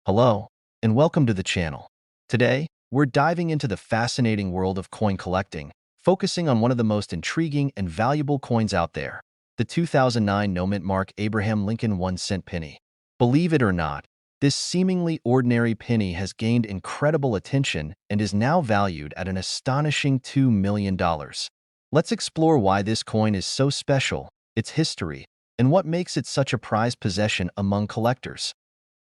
Hello, and welcome to the channel. Today, we're diving into the fascinating world of coin collecting, focusing on one of the most intriguing and valuable coins out there, the 2009 no-mint mark Abraham Lincoln 1-cent penny. Believe it or not, this seemingly ordinary penny has gained incredible attention and is now valued at an astonishing $2 million. Let's explore why this coin is so special, its history, and what makes it such a prized possession among collectors.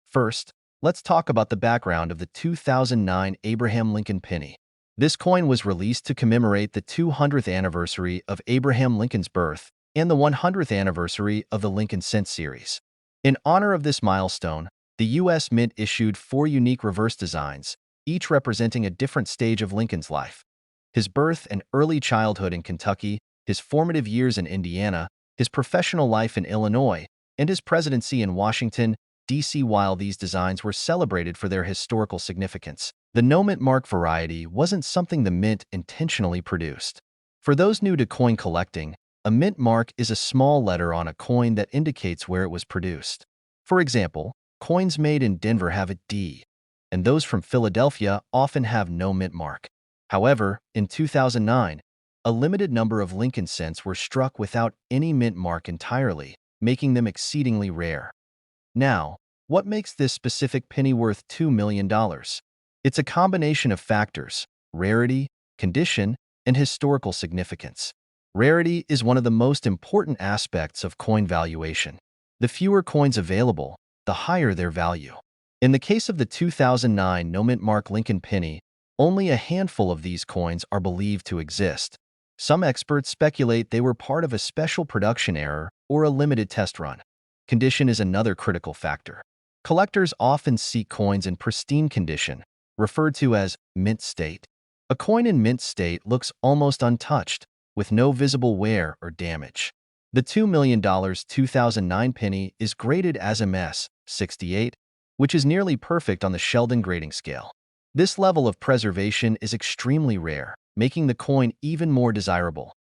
First, let's talk about the background of the 2009 Abraham Lincoln penny. This coin was released to commemorate the 200th anniversary of Abraham Lincoln's birth and the 100th anniversary of the Lincoln Cent series. In honor of this milestone, the U.S. Mint issued 4 unique reverse designs, each representing a different stage of Lincoln's life: his birth and early childhood in Kentucky, his formative years in Indiana, his professional life in Illinois, and his presidency in Washington, D.C. While these designs were celebrated for their historical significance, the no-mint mark variety wasn't something the mint intentionally produced. For those new to coin collecting, a mint mark is a small letter on a coin that indicates where it was produced. For example, coins made in Denver have a D, and those from Philadelphia often have no mint mark. However, in 2009, a limited number of Lincoln cents were struck without any mint mark entirely, making them exceedingly rare. Now, what makes this specific penny worth $2 million? It's a combination of factors: rarity, condition, and historical significance. Rarity is one of the most important aspects of coin valuation. The fewer coins available, the higher their value. In the case of the 2009 no-mint mark Lincoln penny, only a handful of these coins are believed to exist. Some experts speculate they were part of a special production error or a limited test run. Condition is another critical factor. Collectors often seek coins in pristine condition, referred to as mint state. A coin in mint state looks almost untouched, with no visible wear or damage. The $2 million 2009 penny is graded as MS 68, which is nearly perfect on the Sheldon grading scale. This level of preservation is extremely rare, making the coin even more desirable.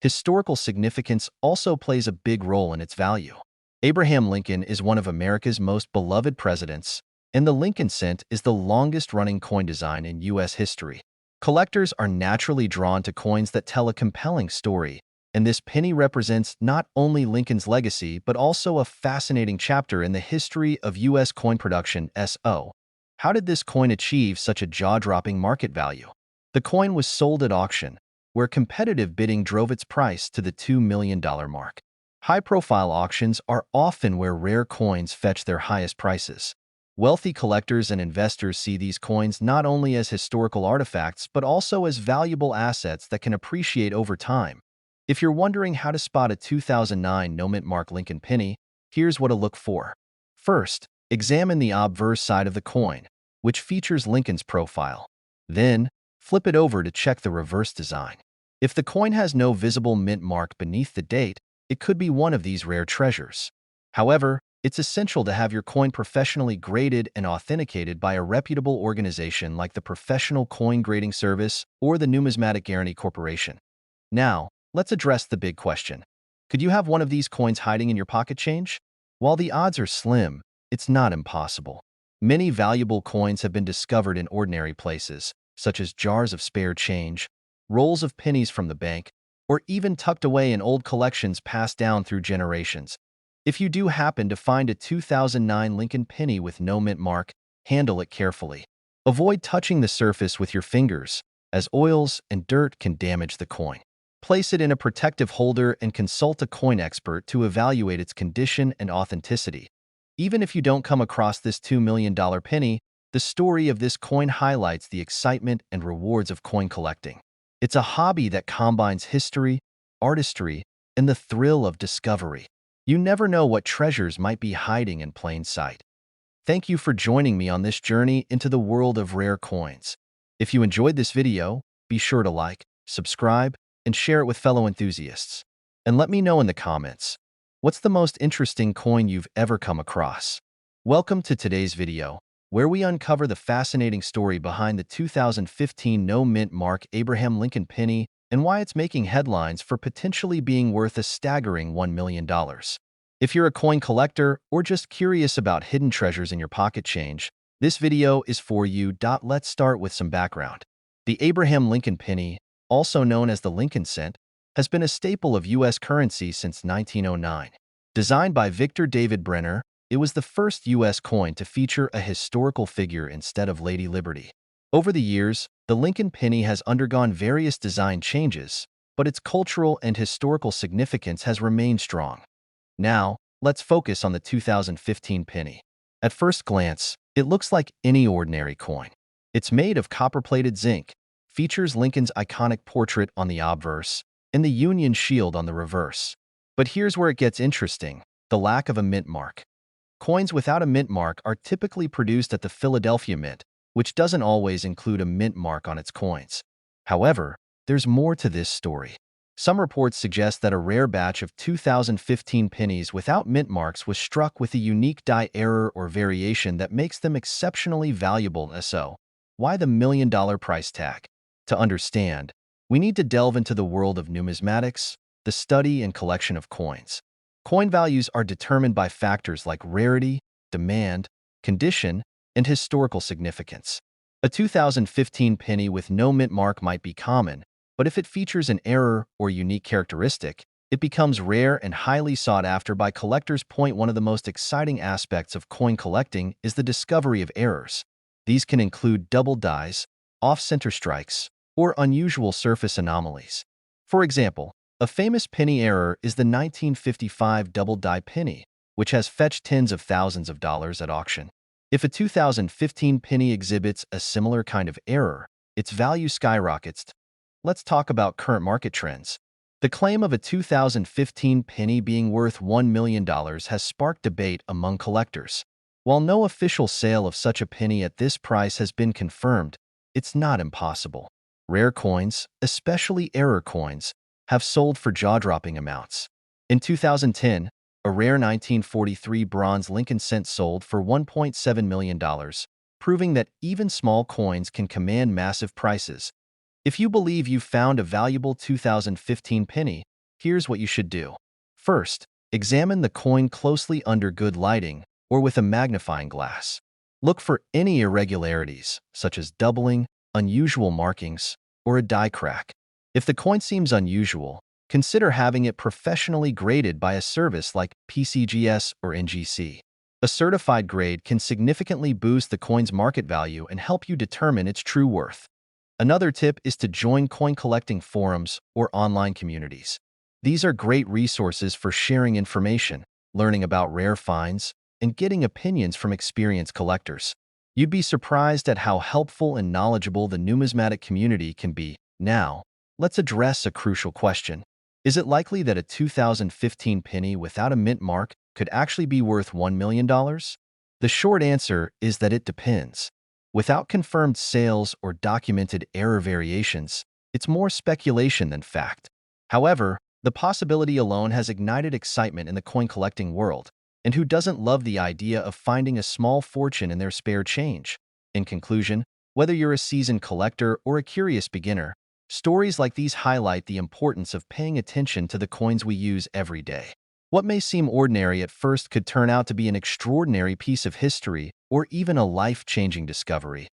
Historical significance also plays a big role in its value. Abraham Lincoln is one of America's most beloved presidents, and the Lincoln cent is the longest-running coin design in U.S. history. Collectors are naturally drawn to coins that tell a compelling story, and this penny represents not only Lincoln's legacy but also a fascinating chapter in the history of U.S. coin production. How did this coin achieve such a jaw-dropping market value? The coin was sold at auction, where competitive bidding drove its price to the $2 million mark. High-profile auctions are often where rare coins fetch their highest prices. Wealthy collectors and investors see these coins not only as historical artifacts but also as valuable assets that can appreciate over time. If you're wondering how to spot a 2009 no-mint mark Lincoln penny, here's what to look for. First, examine the obverse side of the coin, which features Lincoln's profile. Then, flip it over to check the reverse design. If the coin has no visible mint mark beneath the date, it could be one of these rare treasures. However, it's essential to have your coin professionally graded and authenticated by a reputable organization like the Professional Coin Grading Service or the Numismatic Guarantee Corporation. Now, let's address the big question. Could you have one of these coins hiding in your pocket change? While the odds are slim, it's not impossible. Many valuable coins have been discovered in ordinary places, such as jars of spare change, rolls of pennies from the bank, or even tucked away in old collections passed down through generations. If you do happen to find a 2009 Lincoln penny with no mint mark, handle it carefully. Avoid touching the surface with your fingers, as oils and dirt can damage the coin. Place it in a protective holder and consult a coin expert to evaluate its condition and authenticity. Even if you don't come across this $2 million penny, the story of this coin highlights the excitement and rewards of coin collecting. It's a hobby that combines history, artistry, and the thrill of discovery. You never know what treasures might be hiding in plain sight. Thank you for joining me on this journey into the world of rare coins. If you enjoyed this video, be sure to like, subscribe, and share it with fellow enthusiasts. And let me know in the comments, what's the most interesting coin you've ever come across? Welcome to today's video, where we uncover the fascinating story behind the 2015 no-mint mark Abraham Lincoln penny and why it's making headlines for potentially being worth a staggering $1 million. If you're a coin collector or just curious about hidden treasures in your pocket change, This video is for you. Let's start with some background. The Abraham Lincoln penny, also known as the Lincoln cent, has been a staple of U.S. currency since 1909. Designed by Victor David Brenner, it was the first U.S. coin to feature a historical figure instead of Lady Liberty. Over the years, the Lincoln penny has undergone various design changes, but its cultural and historical significance has remained strong. Now, let's focus on the 2015 penny. At first glance, it looks like any ordinary coin. It's made of copper-plated zinc, features Lincoln's iconic portrait on the obverse, and the Union shield on the reverse. But here's where it gets interesting: the lack of a mint mark. Coins without a mint mark are typically produced at the Philadelphia Mint, which doesn't always include a mint mark on its coins. However, there's more to this story. Some reports suggest that a rare batch of 2015 pennies without mint marks was struck with a unique die error or variation that makes them exceptionally valuable. So, why the $1 million price tag? To understand, we need to delve into the world of numismatics, the study and collection of coins. Coin values are determined by factors like rarity, demand, condition, and historical significance. A 2015 penny with no mint mark might be common, but if it features an error or unique characteristic, it becomes rare and highly sought after by collectors. One of the most exciting aspects of coin collecting is the discovery of errors. These can include double dies, off-center strikes, or unusual surface anomalies. For example, a famous penny error is the 1955 double die penny, which has fetched tens of thousands of dollars at auction. If a 2015 penny exhibits a similar kind of error, its value skyrockets. Let's talk about current market trends. The claim of a 2015 penny being worth $1 million has sparked debate among collectors. While no official sale of such a penny at this price has been confirmed, it's not impossible. Rare coins, especially error coins, have sold for jaw-dropping amounts. In 2010, a rare 1943 bronze Lincoln cent sold for $1.7 million, proving that even small coins can command massive prices. If you believe you've found a valuable 2015 penny, here's what you should do. First, examine the coin closely under good lighting or with a magnifying glass. Look for any irregularities, such as doubling, unusual markings, or a die crack. If the coin seems unusual, consider having it professionally graded by a service like PCGS or NGC. A certified grade can significantly boost the coin's market value and help you determine its true worth. Another tip is to join coin collecting forums or online communities. These are great resources for sharing information, learning about rare finds, and getting opinions from experienced collectors. You'd be surprised at how helpful and knowledgeable the numismatic community can be. Now, let's address a crucial question. Is it likely that a 2015 penny without a mint mark could actually be worth $1 million? The short answer is that it depends. Without confirmed sales or documented error variations, it's more speculation than fact. However, the possibility alone has ignited excitement in the coin collecting world, and who doesn't love the idea of finding a small fortune in their spare change? In conclusion, whether you're a seasoned collector or a curious beginner, stories like these highlight the importance of paying attention to the coins we use every day. What may seem ordinary at first could turn out to be an extraordinary piece of history or even a life-changing discovery.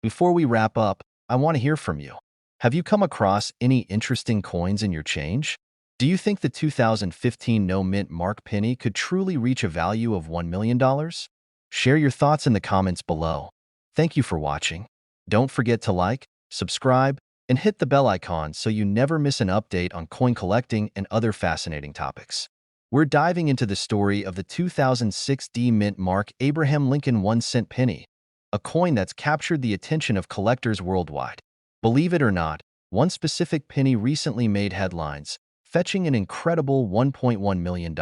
Before we wrap up, I want to hear from you. Have you come across any interesting coins in your change? Do you think the 2015 no mint mark penny could truly reach a value of $1 million? Share your thoughts in the comments below. Thank you for watching. Don't forget to like, subscribe, and hit the bell icon so you never miss an update on coin collecting and other fascinating topics. We're diving into the story of the 2006 mint mark Abraham Lincoln 1-cent penny, a coin that's captured the attention of collectors worldwide. Believe it or not, one specific penny recently made headlines, fetching an incredible $1.1 million.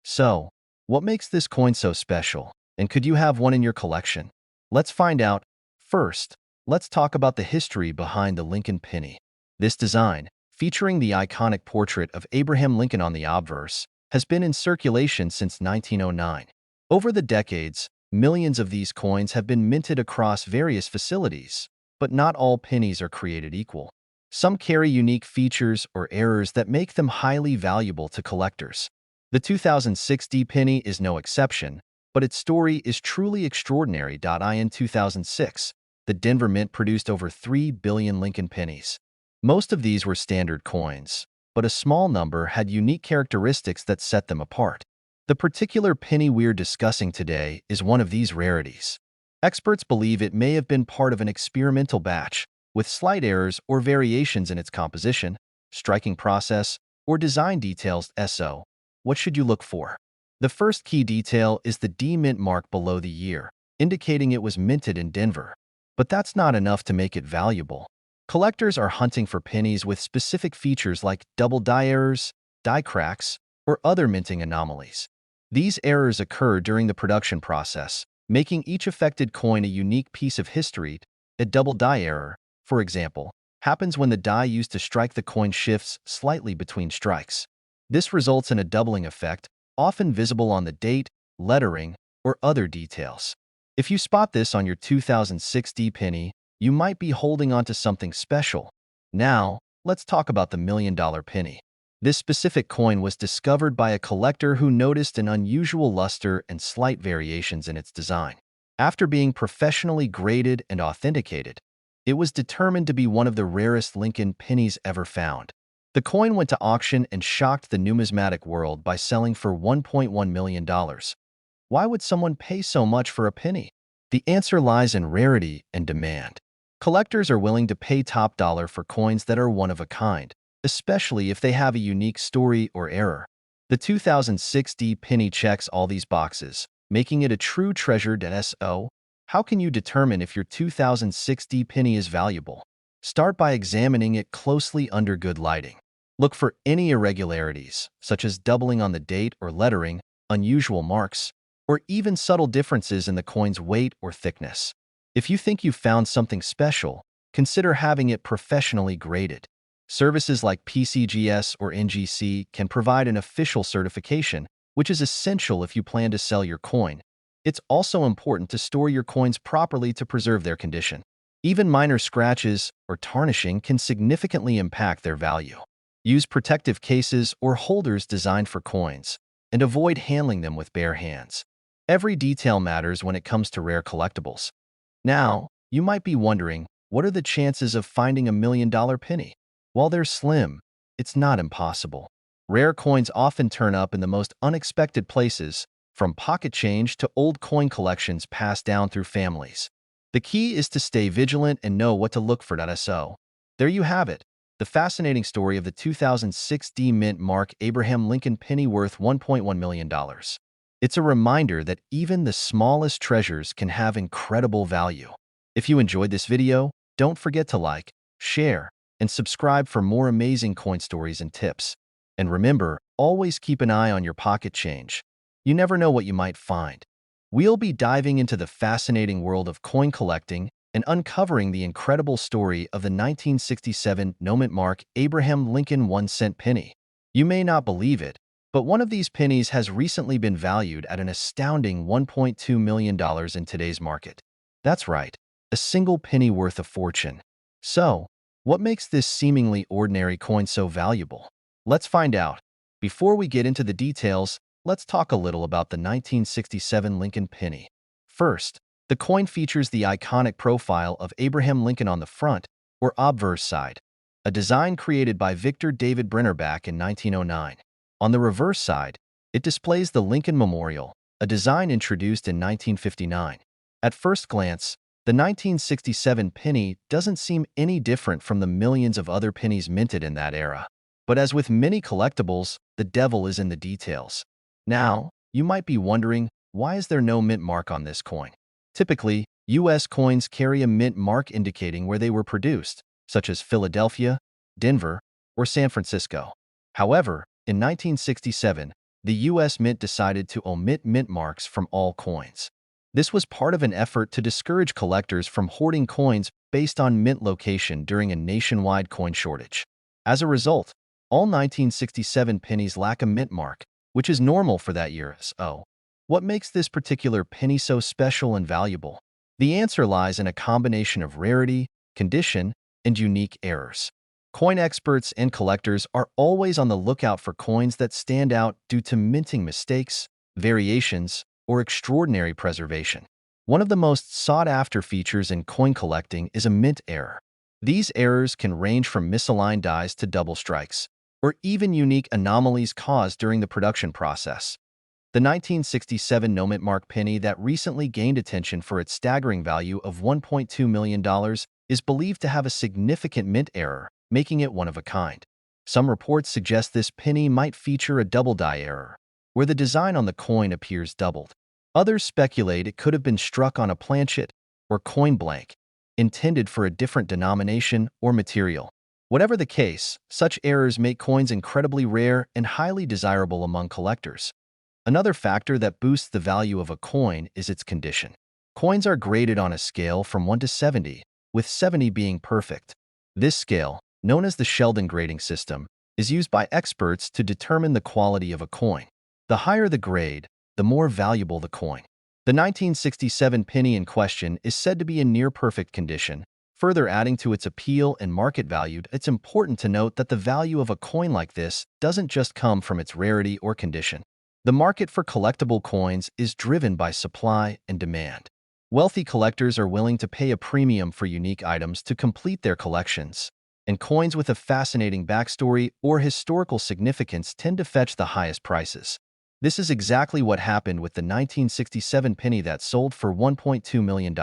So, what makes this coin so special, and could you have one in your collection? Let's find out. First, let's talk about the history behind the Lincoln penny. This design, featuring the iconic portrait of Abraham Lincoln on the obverse, has been in circulation since 1909. Over the decades, millions of these coins have been minted across various facilities, but not all pennies are created equal. Some carry unique features or errors that make them highly valuable to collectors. The 2006 penny is no exception, but its story is truly extraordinary. In 2006, the Denver Mint produced over 3 billion Lincoln pennies. Most of these were standard coins, but a small number had unique characteristics that set them apart. The particular penny we're discussing today is one of these rarities. Experts believe it may have been part of an experimental batch, with slight errors or variations in its composition, striking process, or design details. So, what should you look for? The first key detail is the D mint mark below the year, indicating it was minted in Denver. But that's not enough to make it valuable. Collectors are hunting for pennies with specific features like double die errors, die cracks, or other minting anomalies. These errors occur during the production process, making each affected coin a unique piece of history. A double die error, for example, happens when the die used to strike the coin shifts slightly between strikes. This results in a doubling effect, often visible on the date, lettering, or other details. If you spot this on your 2006 D penny, you might be holding on to something special. Now, let's talk about the $1,000,000 penny. This specific coin was discovered by a collector who noticed an unusual luster and slight variations in its design. After being professionally graded and authenticated, it was determined to be one of the rarest Lincoln pennies ever found. The coin went to auction and shocked the numismatic world by selling for $1.1 million. Why would someone pay so much for a penny? The answer lies in rarity and demand. Collectors are willing to pay top dollar for coins that are one of a kind, especially if they have a unique story or error. The 2006 D penny checks all these boxes, making it a true treasure. So, how can you determine if your 2006 D penny is valuable? Start by examining it closely under good lighting. Look for any irregularities, such as doubling on the date or lettering, unusual marks, or even subtle differences in the coin's weight or thickness. If you think you've found something special, consider having it professionally graded. Services like PCGS or NGC can provide an official certification, which is essential if you plan to sell your coin. It's also important to store your coins properly to preserve their condition. Even minor scratches or tarnishing can significantly impact their value. Use protective cases or holders designed for coins, and avoid handling them with bare hands. Every detail matters when it comes to rare collectibles. Now, you might be wondering, what are the chances of finding a $1,000,000 penny? While they're slim, it's not impossible. Rare coins often turn up in the most unexpected places, from pocket change to old coin collections passed down through families. The key is to stay vigilant and know what to look for. So, there you have it, the fascinating story of the 2006 D Mint Mark Abraham Lincoln penny worth $1.1 million. It's a reminder that even the smallest treasures can have incredible value. If you enjoyed this video, don't forget to like, share, and subscribe for more amazing coin stories and tips. And remember, always keep an eye on your pocket change. You never know what you might find. We'll be diving into the fascinating world of coin collecting and uncovering the incredible story of the 1967 no-mint mark Abraham Lincoln 1-cent penny. You may not believe it, but one of these pennies has recently been valued at an astounding $1.2 million in today's market. That's right, a single penny worth a fortune. So, what makes this seemingly ordinary coin so valuable? Let's find out. Before we get into the details, let's talk a little about the 1967 Lincoln penny. First, the coin features the iconic profile of Abraham Lincoln on the front, or obverse side, a design created by Victor David Brenner back in 1909. On the reverse side, it displays the Lincoln Memorial, a design introduced in 1959. At first glance, the 1967 penny doesn't seem any different from the millions of other pennies minted in that era. But as with many collectibles, the devil is in the details. Now, you might be wondering, why is there no mint mark on this coin? Typically, U.S. coins carry a mint mark indicating where they were produced, such as Philadelphia, Denver, or San Francisco. However, in 1967, the U.S. Mint decided to omit mint marks from all coins. This was part of an effort to discourage collectors from hoarding coins based on mint location during a nationwide coin shortage. As a result, all 1967 pennies lack a mint mark, which is normal for that year. So, what makes this particular penny so special and valuable? The answer lies in a combination of rarity, condition, and unique errors. Coin experts and collectors are always on the lookout for coins that stand out due to minting mistakes, variations, or extraordinary preservation. One of the most sought-after features in coin collecting is a mint error. These errors can range from misaligned dies to double strikes, or even unique anomalies caused during the production process. The 1967 no-mint mark penny that recently gained attention for its staggering value of $1.2 million is believed to have a significant mint error, making it one of a kind. Some reports suggest this penny might feature a double die error, where the design on the coin appears doubled. Others speculate it could have been struck on a planchet or coin blank, intended for a different denomination or material. Whatever the case, such errors make coins incredibly rare and highly desirable among collectors. Another factor that boosts the value of a coin is its condition. Coins are graded on a scale from 1 to 70, with 70 being perfect. This scale, known as the Sheldon grading system, is used by experts to determine the quality of a coin. The higher the grade, the more valuable the coin. The 1967 penny in question is said to be in near-perfect condition, further adding to its appeal and market value. It's important to note that the value of a coin like this doesn't just come from its rarity or condition. The market for collectible coins is driven by supply and demand. Wealthy collectors are willing to pay a premium for unique items to complete their collections, and coins with a fascinating backstory or historical significance tend to fetch the highest prices. This is exactly what happened with the 1967 penny that sold for $1.2 million.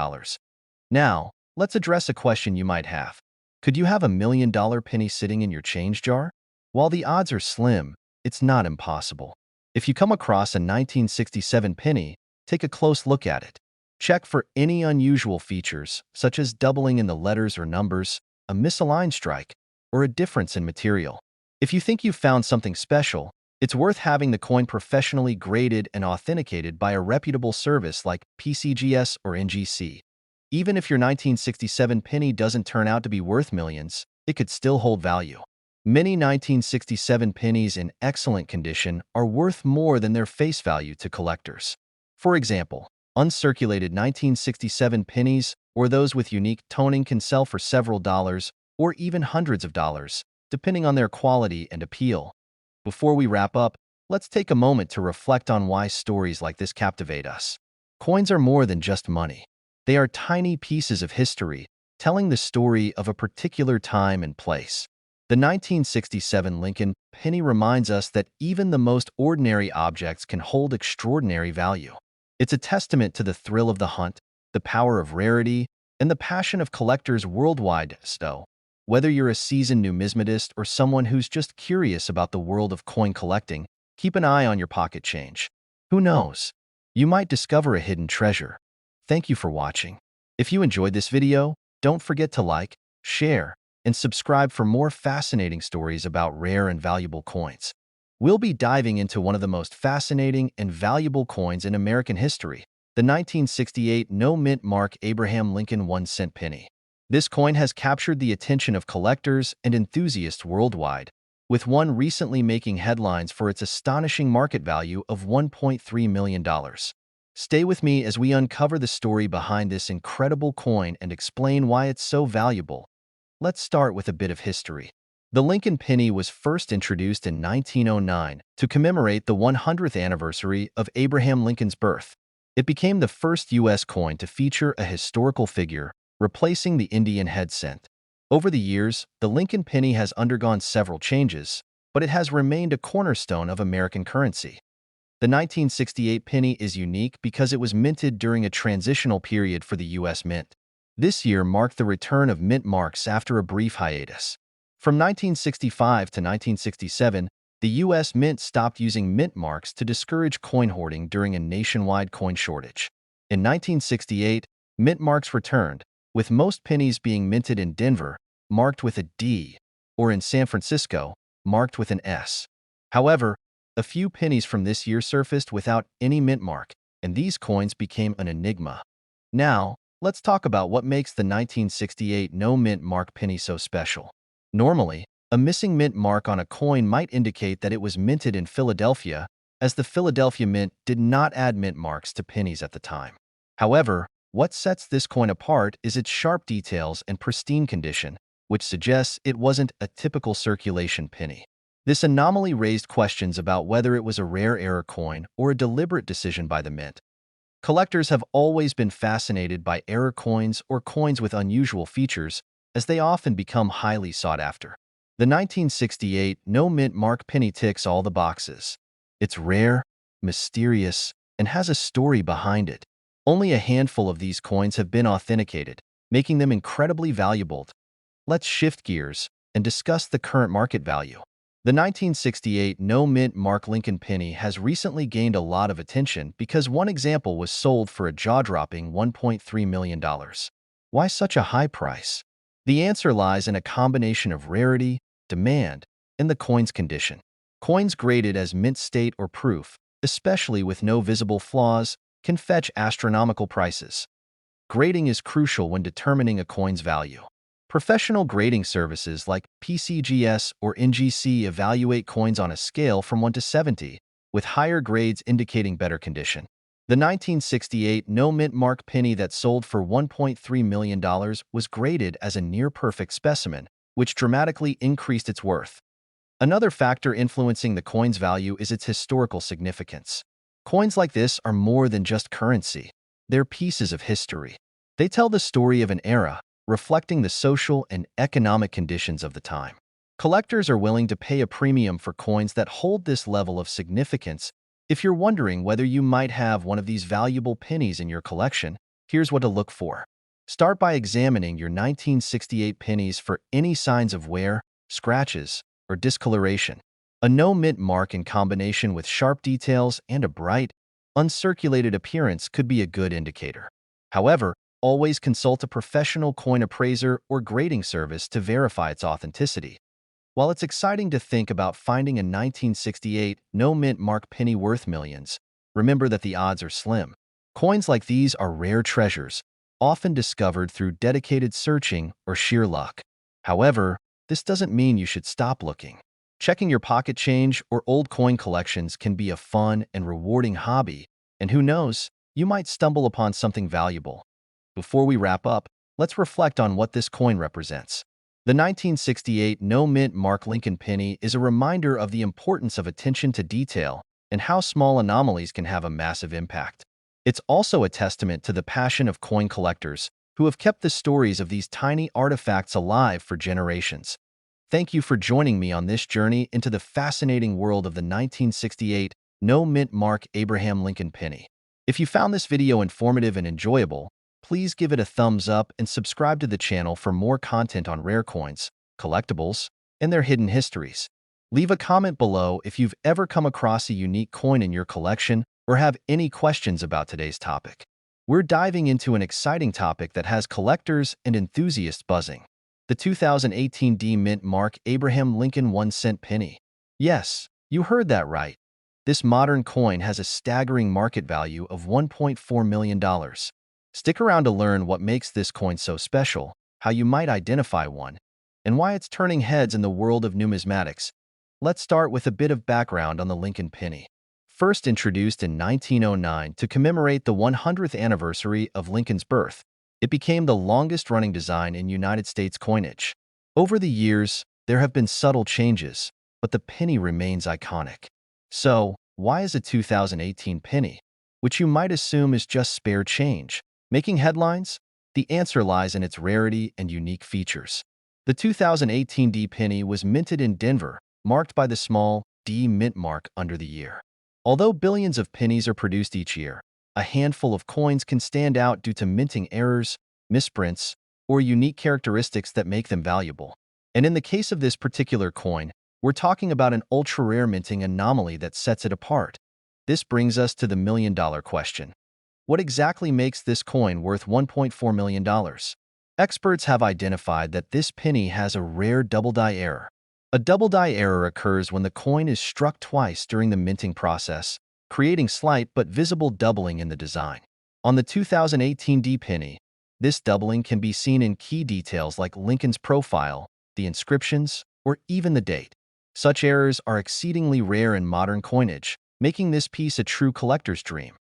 Now, let's address a question you might have. Could you have $1 million penny sitting in your change jar? While the odds are slim, it's not impossible. If you come across a 1967 penny, take a close look at it. Check for any unusual features, such as doubling in the letters or numbers, a misaligned strike, or a difference in material. If you think you've found something special, it's worth having the coin professionally graded and authenticated by a reputable service like PCGS or NGC. Even if your 1967 penny doesn't turn out to be worth millions, it could still hold value. Many 1967 pennies in excellent condition are worth more than their face value to collectors. For example, uncirculated 1967 pennies or those with unique toning can sell for several dollars or even hundreds of dollars, depending on their quality and appeal. Before we wrap up, let's take a moment to reflect on why stories like this captivate us. Coins are more than just money. They are tiny pieces of history, telling the story of a particular time and place. The 1967 Lincoln penny reminds us that even the most ordinary objects can hold extraordinary value. It's a testament to the thrill of the hunt, the power of rarity, and the passion of collectors worldwide. So, whether you're a seasoned numismatist or someone who's just curious about the world of coin collecting, keep an eye on your pocket change. Who knows? You might discover a hidden treasure. Thank you for watching. If you enjoyed this video, don't forget to like, share, and subscribe for more fascinating stories about rare and valuable coins. We'll be diving into one of the most fascinating and valuable coins in American history, the 1968 no-mint mark Abraham Lincoln 1-cent penny. This coin has captured the attention of collectors and enthusiasts worldwide, with one recently making headlines for its astonishing market value of $1.3 million. Stay with me as we uncover the story behind this incredible coin and explain why it's so valuable. Let's start with a bit of history. The Lincoln penny was first introduced in 1909 to commemorate the 100th anniversary of Abraham Lincoln's birth. It became the first U.S. coin to feature a historical figure, replacing the Indian head cent. Over the years, the Lincoln penny has undergone several changes, but it has remained a cornerstone of American currency. The 1968 penny is unique because it was minted during a transitional period for the U.S. Mint. This year marked the return of mint marks after a brief hiatus. From 1965 to 1967, the U.S. Mint stopped using mint marks to discourage coin hoarding during a nationwide coin shortage. In 1968, mint marks returned, with most pennies being minted in Denver, marked with a D, or in San Francisco, marked with an S. However, a few pennies from this year surfaced without any mint mark, and these coins became an enigma. Now, let's talk about what makes the 1968 no-mint mark penny so special. Normally, a missing mint mark on a coin might indicate that it was minted in Philadelphia, as the Philadelphia Mint did not add mint marks to pennies at the time. However, what sets this coin apart is its sharp details and pristine condition, which suggests it wasn't a typical circulation penny. This anomaly raised questions about whether it was a rare error coin or a deliberate decision by the mint. Collectors have always been fascinated by error coins or coins with unusual features, as they often become highly sought after. The 1968 no-mint mark penny ticks all the boxes. It's rare, mysterious, and has a story behind it. Only a handful of these coins have been authenticated, making them incredibly valuable. Let's shift gears and discuss the current market value. The 1968 no-mint mark Lincoln penny has recently gained a lot of attention because one example was sold for a jaw-dropping $1.3 million. Why such a high price? The answer lies in a combination of rarity, demand, and the coin's condition. Coins graded as mint state or proof, especially with no visible flaws, can fetch astronomical prices. Grading is crucial when determining a coin's value. Professional grading services like PCGS or NGC evaluate coins on a scale from 1 to 70, with higher grades indicating better condition. The 1968 no-mint mark penny that sold for $1.3 million was graded as a near-perfect specimen, which dramatically increased its worth. Another factor influencing the coin's value is its historical significance. Coins like this are more than just currency. They're pieces of history. They tell the story of an era, reflecting the social and economic conditions of the time. Collectors are willing to pay a premium for coins that hold this level of significance. If you're wondering whether you might have one of these valuable pennies in your collection, here's what to look for. Start by examining your 1968 pennies for any signs of wear, scratches, or discoloration. A no-mint mark in combination with sharp details and a bright, uncirculated appearance could be a good indicator. However, always consult a professional coin appraiser or grading service to verify its authenticity. While it's exciting to think about finding a 1968 no-mint mark penny worth millions, remember that the odds are slim. Coins like these are rare treasures, often discovered through dedicated searching or sheer luck. However, this doesn't mean you should stop looking. Checking your pocket change or old coin collections can be a fun and rewarding hobby, and who knows, you might stumble upon something valuable. Before we wrap up, let's reflect on what this coin represents. The 1968 no-mint mark Lincoln penny is a reminder of the importance of attention to detail and how small anomalies can have a massive impact. It's also a testament to the passion of coin collectors who have kept the stories of these tiny artifacts alive for generations. Thank you for joining me on this journey into the fascinating world of the 1968 no-mint mark Abraham Lincoln penny. If you found this video informative and enjoyable, please give it a thumbs up and subscribe to the channel for more content on rare coins, collectibles, and their hidden histories. Leave a comment below if you've ever come across a unique coin in your collection or have any questions about today's topic. We're diving into an exciting topic that has collectors and enthusiasts buzzing. The 2018 D-Mint mark Abraham Lincoln 1-cent penny. Yes, you heard that right. This modern coin has a staggering market value of $1.4 million. Stick around to learn what makes this coin so special, how you might identify one, and why it's turning heads in the world of numismatics. Let's start with a bit of background on the Lincoln penny. First introduced in 1909 to commemorate the 100th anniversary of Lincoln's birth, it became the longest-running design in United States coinage. Over the years, there have been subtle changes, but the penny remains iconic. So, why is a 2018 penny, which you might assume is just spare change, making headlines? The answer lies in its rarity and unique features. The 2018 D penny was minted in Denver, marked by the small D mint mark under the year. Although billions of pennies are produced each year, a handful of coins can stand out due to minting errors, misprints, or unique characteristics that make them valuable. And in the case of this particular coin, we're talking about an ultra-rare minting anomaly that sets it apart. This brings us to the million-dollar question. What exactly makes this coin worth $1.4 million? Experts have identified that this penny has a rare double-die error. A double-die error occurs when the coin is struck twice during the minting process, creating slight but visible doubling in the design. On the 2018 D penny, this doubling can be seen in key details like Lincoln's profile, the inscriptions, or even the date. Such errors are exceedingly rare in modern coinage, making this piece a true collector's dream.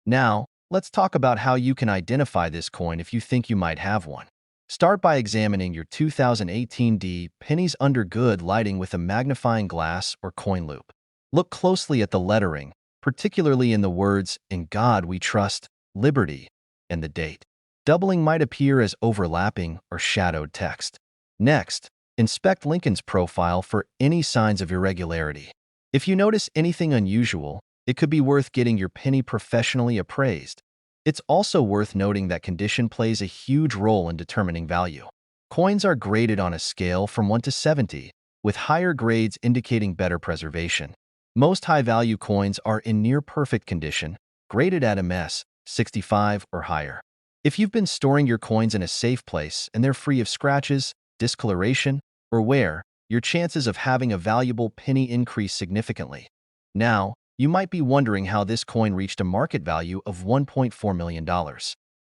Now, let's talk about how you can identify this coin if you think you might have one. Start by examining your 2018 D pennies under good lighting with a magnifying glass or coin loop. Look closely at the lettering, particularly in the words, "In God We Trust," liberty, and the date. Doubling might appear as overlapping or shadowed text. Next, inspect Lincoln's profile for any signs of irregularity. If you notice anything unusual, it could be worth getting your penny professionally appraised. It's also worth noting that condition plays a huge role in determining value. Coins are graded on a scale from 1 to 70, with higher grades indicating better preservation. Most high-value coins are in near-perfect condition, graded at MS 65 or higher. If you've been storing your coins in a safe place and they're free of scratches, discoloration, or wear, your chances of having a valuable penny increase significantly. Now, you might be wondering how this coin reached a market value of $1.4 million.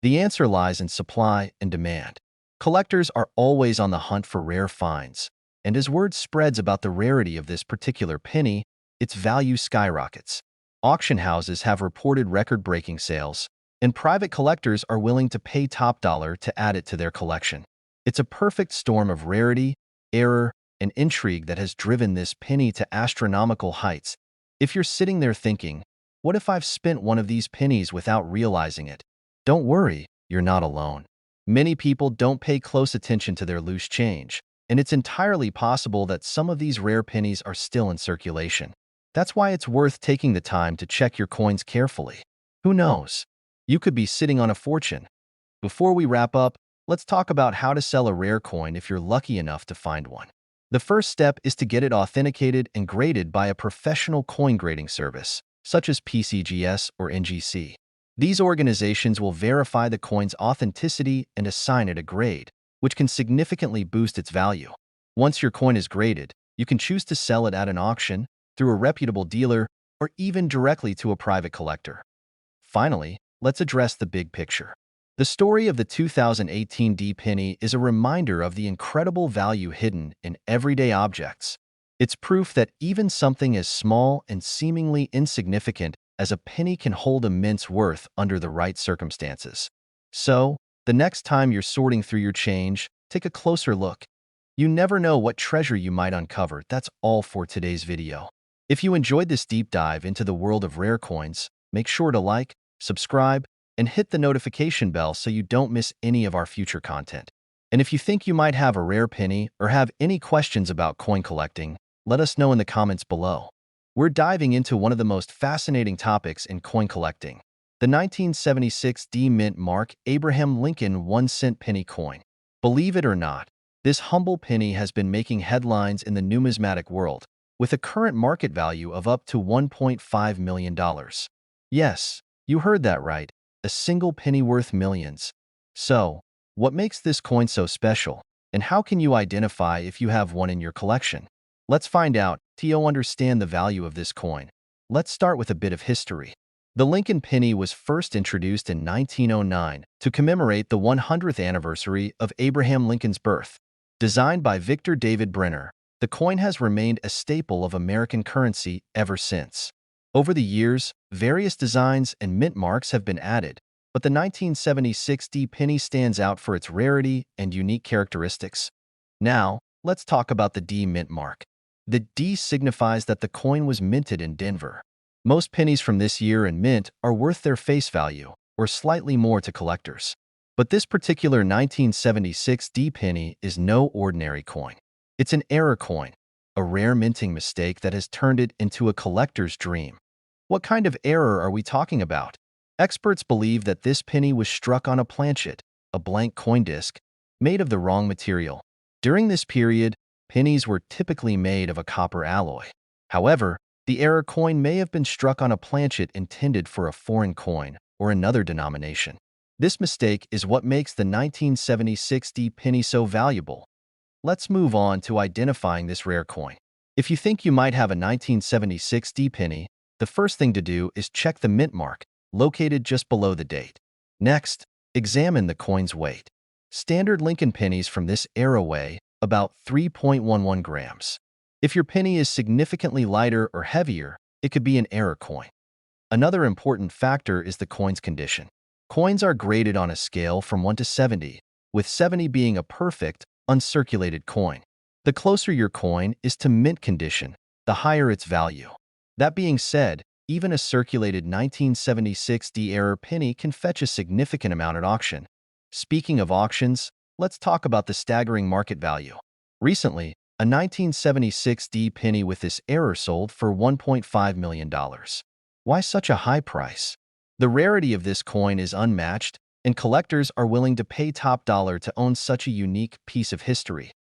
The answer lies in supply and demand. Collectors are always on the hunt for rare finds, and as word spreads about the rarity of this particular penny, its value skyrockets. Auction houses have reported record-breaking sales, and private collectors are willing to pay top dollar to add it to their collection. It's a perfect storm of rarity, error, and intrigue that has driven this penny to astronomical heights. If you're sitting there thinking, what if I've spent one of these pennies without realizing it? Don't worry, you're not alone. Many people don't pay close attention to their loose change, and it's entirely possible that some of these rare pennies are still in circulation. That's why it's worth taking the time to check your coins carefully. Who knows? You could be sitting on a fortune. Before we wrap up, let's talk about how to sell a rare coin if you're lucky enough to find one. The first step is to get it authenticated and graded by a professional coin grading service, such as PCGS or NGC. These organizations will verify the coin's authenticity and assign it a grade, which can significantly boost its value. Once your coin is graded, you can choose to sell it at an auction, through a reputable dealer, or even directly to a private collector. Finally, let's address the big picture. The story of the 2018 D penny is a reminder of the incredible value hidden in everyday objects. It's proof that even something as small and seemingly insignificant as a penny can hold immense worth under the right circumstances. So, the next time you're sorting through your change, take a closer look. You never know what treasure you might uncover. That's all for today's video. If you enjoyed this deep dive into the world of rare coins, make sure to like, subscribe, and hit the notification bell so you don't miss any of our future content. And if you think you might have a rare penny or have any questions about coin collecting, let us know in the comments below. We're diving into one of the most fascinating topics in coin collecting, the 1976 D Mint Mark Abraham Lincoln 1-cent penny coin. Believe it or not, this humble penny has been making headlines in the numismatic world, with a current market value of up to $1.5 million. Yes, you heard that right. A single penny worth millions. So, what makes this coin so special, and how can you identify if you have one in your collection? Let's find out. To understand the value of this coin, let's start with a bit of history. The Lincoln penny was first introduced in 1909 to commemorate the 100th anniversary of Abraham Lincoln's birth. Designed by Victor David Brenner, the coin has remained a staple of American currency ever since. Over the years, various designs and mint marks have been added, but the 1976 D penny stands out for its rarity and unique characteristics. Now, let's talk about the D mint mark. The D signifies that the coin was minted in Denver. Most pennies from this year in mint are worth their face value, or slightly more to collectors. But this particular 1976 D penny is no ordinary coin. It's an error coin, a rare minting mistake that has turned it into a collector's dream. What kind of error are we talking about? Experts believe that this penny was struck on a planchet, a blank coin disc, made of the wrong material. During this period, pennies were typically made of a copper alloy. However, the error coin may have been struck on a planchet intended for a foreign coin or another denomination. This mistake is what makes the 1976 D penny so valuable. Let's move on to identifying this rare coin. If you think you might have a 1976 D penny, the first thing to do is check the mint mark, located just below the date. Next, examine the coin's weight. Standard Lincoln pennies from this era weigh about 3.11 grams. If your penny is significantly lighter or heavier, it could be an error coin. Another important factor is the coin's condition. Coins are graded on a scale from 1 to 70, with 70 being a perfect, uncirculated coin. The closer your coin is to mint condition, the higher its value. That being said, even a circulated 1976 D-era penny can fetch a significant amount at auction. Speaking of auctions, let's talk about the staggering market value. Recently, a 1976 D penny with this era sold for $1.5 million. Why such a high price? The rarity of this coin is unmatched, and collectors are willing to pay top dollar to own such a unique piece of history.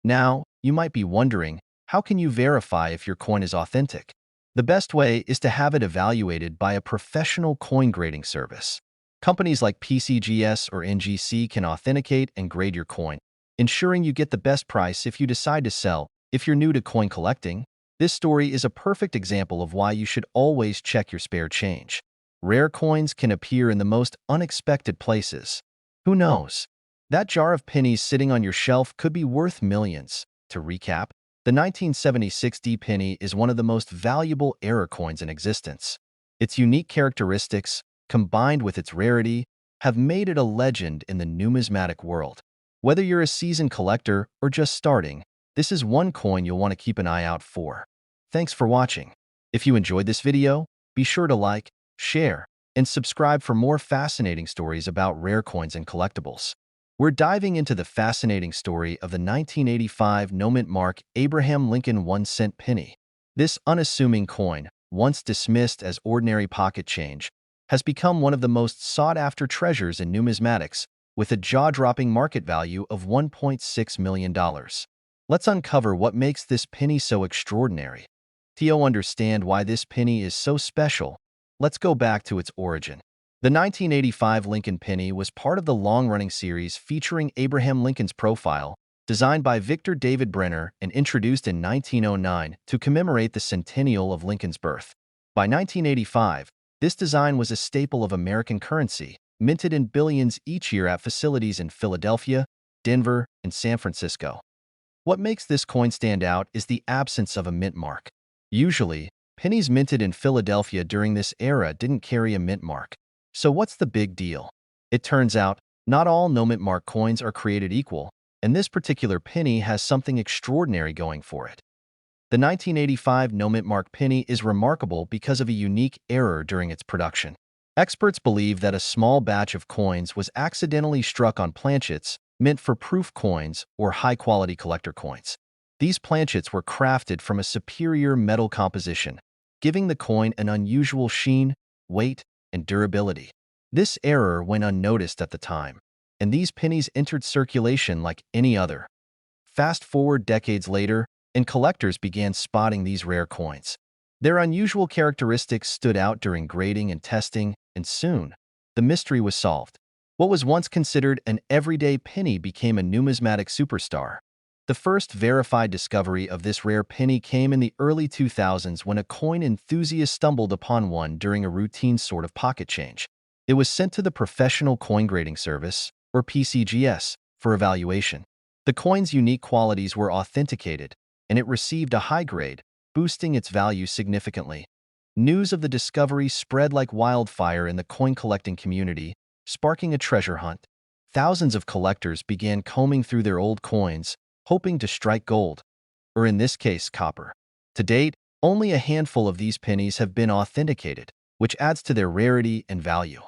Now, you might be wondering, how can you verify if your coin is authentic? The best way is to have it evaluated by a professional coin grading service. Companies like PCGS or NGC can authenticate and grade your coin, ensuring you get the best price if you decide to sell. If you're new to coin collecting, this story is a perfect example of why you should always check your spare change. Rare coins can appear in the most unexpected places. Who knows? That jar of pennies sitting on your shelf could be worth millions. To recap, the 1976 D penny is one of the most valuable era coins in existence. Its unique characteristics, combined with its rarity, have made it a legend in the numismatic world. Whether you're a seasoned collector or just starting, this is one coin you'll want to keep an eye out for. Thanks for watching. If you enjoyed this video, be sure to like, share, and subscribe for more fascinating stories about rare coins and collectibles. We're diving into the fascinating story of the 1985 no-mint mark Abraham Lincoln 1-cent penny. This unassuming coin, once dismissed as ordinary pocket change, has become one of the most sought-after treasures in numismatics, with a jaw-dropping market value of $1.6 million. Let's uncover what makes this penny so extraordinary. To understand why this penny is so special, let's go back to its origin. The 1985 Lincoln penny was part of the long-running series featuring Abraham Lincoln's profile, designed by Victor David Brenner and introduced in 1909 to commemorate the centennial of Lincoln's birth. By 1985, this design was a staple of American currency, minted in billions each year at facilities in Philadelphia, Denver, and San Francisco. What makes this coin stand out is the absence of a mint mark. Usually, pennies minted in Philadelphia during this era didn't carry a mint mark. So what's the big deal? It turns out, not all no-mint mark coins are created equal, and this particular penny has something extraordinary going for it. The 1985 no-mint mark penny is remarkable because of a unique error during its production. Experts believe that a small batch of coins was accidentally struck on planchets meant for proof coins or high-quality collector coins. These planchets were crafted from a superior metal composition, giving the coin an unusual sheen, weight, and durability. This error went unnoticed at the time, and these pennies entered circulation like any other. Fast forward decades later, and collectors began spotting these rare coins. Their unusual characteristics stood out during grading and testing, and soon, the mystery was solved. What was once considered an everyday penny became a numismatic superstar. The first verified discovery of this rare penny came in the early 2000s when a coin enthusiast stumbled upon one during a routine sort of pocket change. It was sent to the Professional Coin Grading Service, or PCGS, for evaluation. The coin's unique qualities were authenticated, and it received a high grade, boosting its value significantly. News of the discovery spread like wildfire in the coin collecting community, sparking a treasure hunt. Thousands of collectors began combing through their old coins, hoping to strike gold, or in this case, copper. To date, only a handful of these pennies have been authenticated, which adds to their rarity and value.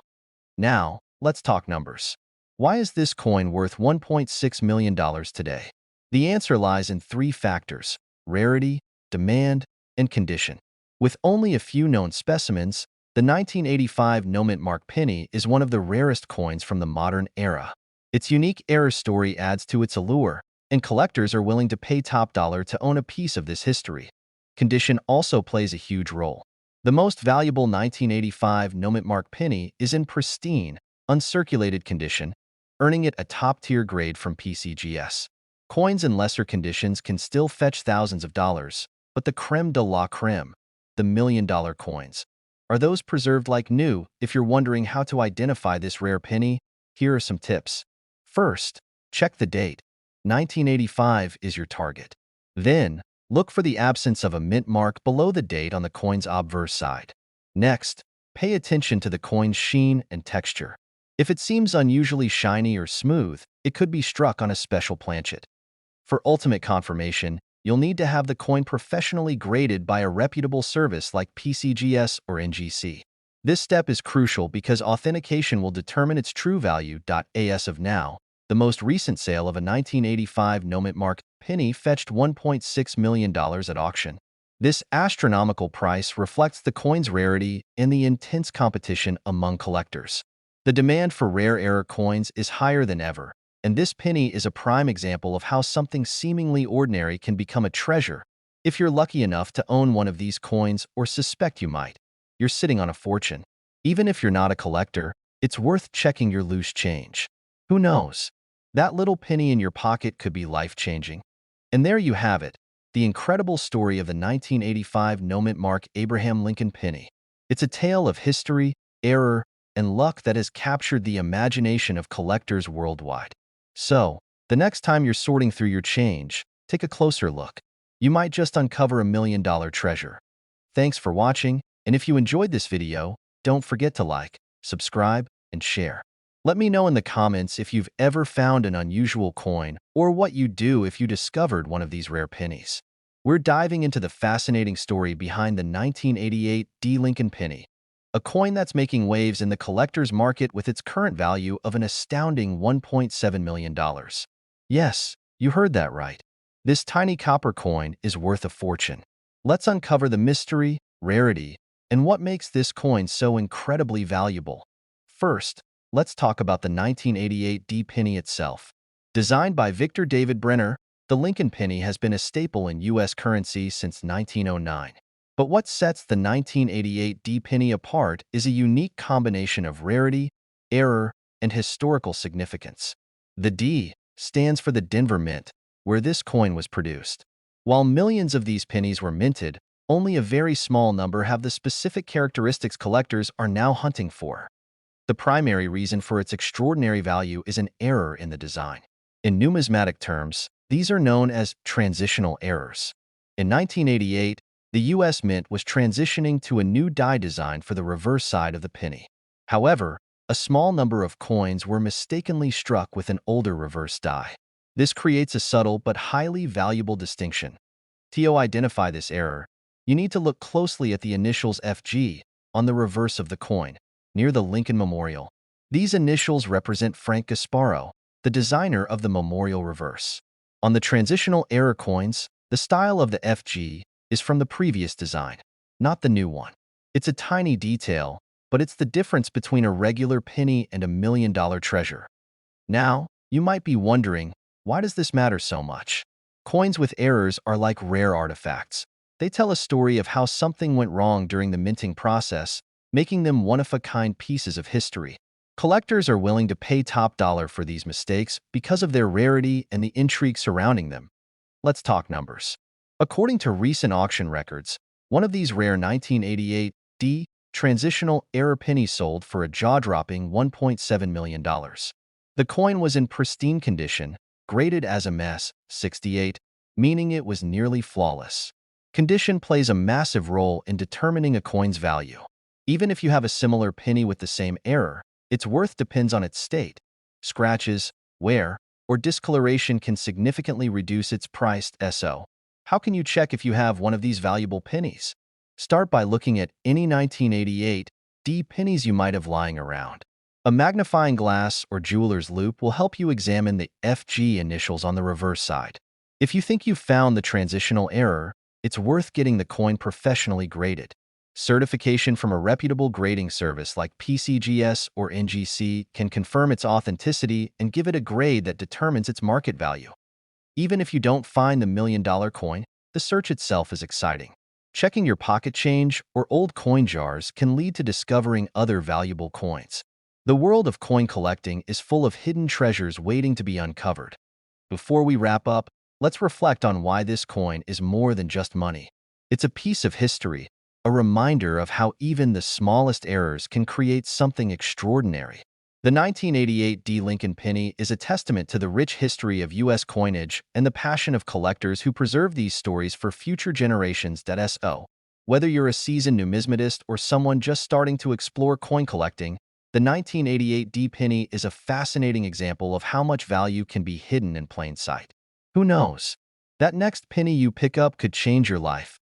Now, let's talk numbers. Why is this coin worth $1.6 million today? The answer lies in three factors: rarity, demand, and condition. With only a few known specimens, the 1985 no-mint mark penny is one of the rarest coins from the modern era. Its unique era story adds to its allure, and collectors are willing to pay top dollar to own a piece of this history. Condition also plays a huge role. The most valuable 1985 no-mint mark penny is in pristine, uncirculated condition, earning it a top-tier grade from PCGS. Coins in lesser conditions can still fetch thousands of dollars, but the creme de la creme, the million-dollar coins, are those preserved like new. If you're wondering how to identify this rare penny, here are some tips. First, check the date. 1985 is your target. Then, look for the absence of a mint mark below the date on the coin's obverse side. Next, pay attention to the coin's sheen and texture. If it seems unusually shiny or smooth, it could be struck on a special planchet. For ultimate confirmation, you'll need to have the coin professionally graded by a reputable service like PCGS or NGC. This step is crucial because authentication will determine its true value. As of now, the most recent sale of a 1985 no-mint mark penny fetched $1.6 million at auction. This astronomical price reflects the coin's rarity and the intense competition among collectors. The demand for rare error coins is higher than ever, and this penny is a prime example of how something seemingly ordinary can become a treasure. If you're lucky enough to own one of these coins or suspect you might, you're sitting on a fortune. Even if you're not a collector, it's worth checking your loose change. Who knows? That little penny in your pocket could be life-changing. And there you have it, the incredible story of the 1985 no-mint mark Abraham Lincoln penny. It's a tale of history, error, and luck that has captured the imagination of collectors worldwide. So, the next time you're sorting through your change, take a closer look. You might just uncover $1 million treasure. Thanks for watching, and if you enjoyed this video, don't forget to like, subscribe, and share. Let me know in the comments if you've ever found an unusual coin or what you'd do if you discovered one of these rare pennies. We're diving into the fascinating story behind the 1988 Lincoln penny, a coin that's making waves in the collector's market with its current value of an astounding $1.7 million. Yes, you heard that right. This tiny copper coin is worth a fortune. Let's uncover the mystery, rarity, and what makes this coin so incredibly valuable. First, let's talk about the 1988 penny itself. Designed by Victor David Brenner, the Lincoln penny has been a staple in U.S. currency since 1909. But what sets the 1988 penny apart is a unique combination of rarity, error, and historical significance. The D stands for the Denver Mint, where this coin was produced. While millions of these pennies were minted, only a very small number have the specific characteristics collectors are now hunting for. The primary reason for its extraordinary value is an error in the design. In numismatic terms, these are known as transitional errors. In 1988, the U.S. Mint was transitioning to a new die design for the reverse side of the penny. However, a small number of coins were mistakenly struck with an older reverse die. This creates a subtle but highly valuable distinction. To identify this error, you need to look closely at the initials FG on the reverse of the coin, near the Lincoln Memorial. These initials represent Frank Gasparo, the designer of the memorial reverse. On the transitional error coins, the style of the FG is from the previous design, not the new one. It's a tiny detail, but it's the difference between a regular penny and $1 million treasure. Now, you might be wondering, why does this matter so much? Coins with errors are like rare artifacts. They tell a story of how something went wrong during the minting process, making them one-of-a-kind pieces of history. Collectors are willing to pay top dollar for these mistakes because of their rarity and the intrigue surrounding them. Let's talk numbers. According to recent auction records, one of these rare 1988 transitional error pennies sold for a jaw-dropping $1.7 million. The coin was in pristine condition, graded as a mess, 68, meaning it was nearly flawless. Condition plays a massive role in determining a coin's value. Even if you have a similar penny with the same error, its worth depends on its state. Scratches, wear, or discoloration can significantly reduce its price. So, how can you check if you have one of these valuable pennies? Start by looking at any 1988 pennies you might have lying around. A magnifying glass or jeweler's loupe will help you examine the FG initials on the reverse side. If you think you've found the transitional error, it's worth getting the coin professionally graded. Certification from a reputable grading service like PCGS or NGC can confirm its authenticity and give it a grade that determines its market value. Even if you don't find the $1 million coin, the search itself is exciting. Checking your pocket change or old coin jars can lead to discovering other valuable coins. The world of coin collecting is full of hidden treasures waiting to be uncovered. Before we wrap up, let's reflect on why this coin is more than just money. It's a piece of history, a reminder of how even the smallest errors can create something extraordinary. The 1988 Lincoln penny is a testament to the rich history of U.S. coinage and the passion of collectors who preserve these stories for future generations. So, whether you're a seasoned numismatist or someone just starting to explore coin collecting, the 1988 penny is a fascinating example of how much value can be hidden in plain sight. Who knows? That next penny you pick up could change your life.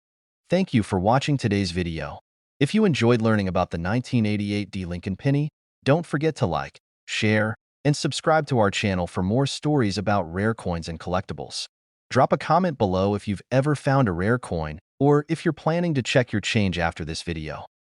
Thank you for watching today's video. If you enjoyed learning about the 1988 D. Lincoln penny, don't forget to like, share, and subscribe to our channel for more stories about rare coins and collectibles. Drop a comment below if you've ever found a rare coin or if you're planning to check your change after this video.